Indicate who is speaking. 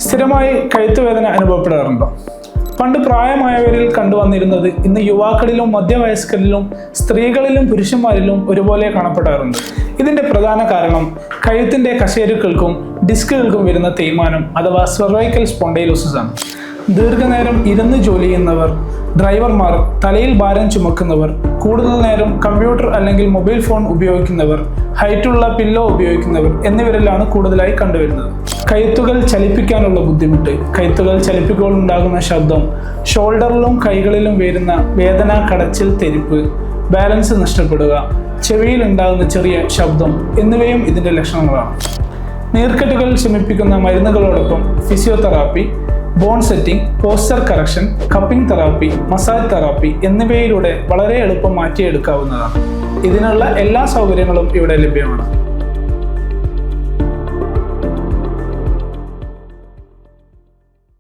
Speaker 1: സ്ഥിരമായി കഴുത്തുവേദന അനുഭവപ്പെടാറുണ്ടോ? പണ്ട് പ്രായമായവരിൽ കണ്ടുവന്നിരുന്നത് ഇന്ന് യുവാക്കളിലും മധ്യവയസ്കരിലും സ്ത്രീകളിലും പുരുഷന്മാരിലും ഒരുപോലെ കാണപ്പെടാറുണ്ട്. ഇതിന്റെ പ്രധാന കാരണം കഴുത്തിന്റെ കശേരുക്കൾക്കും ഡിസ്കുകൾക്കും വരുന്ന തേയ്മാനം അഥവാ സെർവൈക്കൽ സ്പോണ്ടൈലോസിസ് ആണ്. ദീർഘനേരം ഇരുന്ന് ജോലി ചെയ്യുന്നവർ, ഡ്രൈവർമാർ, തലയിൽ ഭാരം ചുമക്കുന്നവർ, കൂടുതൽ നേരം കമ്പ്യൂട്ടർ അല്ലെങ്കിൽ മൊബൈൽ ഫോൺ ഉപയോഗിക്കുന്നവർ, ഹൈറ്റുള്ള പില്ലോ ഉപയോഗിക്കുന്നവർ എന്നിവരിലാണ് കൂടുതലായി കണ്ടുവരുന്നത്. കഴുത്തുകൾ ചലിപ്പിക്കാനുള്ള ബുദ്ധിമുട്ട്, കഴുത്തുകൾ ചലിപ്പിക്കുമ്പോൾ ഉണ്ടാകുന്ന ശബ്ദം, ഷോൾഡറിലും കൈകളിലും വരുന്ന വേദന, കടച്ചിൽ, തെരിപ്പ്, ബാലൻസ് നഷ്ടപ്പെടുക, ചെവിയിൽ ഉണ്ടാകുന്ന ചെറിയ ശബ്ദം എന്നിവയും ഇതിൻ്റെ ലക്ഷണങ്ങളാണ്. നീർക്കെട്ടുകൾ ശമിപ്പിക്കുന്ന മരുന്നുകളോടൊപ്പം physiotherapy, bone setting, posture correction, cupping therapy, massage therapy എന്നിവയിലൂടെ വളരെ എളുപ്പം മാറ്റിയെടുക്കാവുന്നതാണ്. ഇതിനുള്ള എല്ലാ സൗകര്യങ്ങളും ഇവിടെ ലഭ്യമാണ്.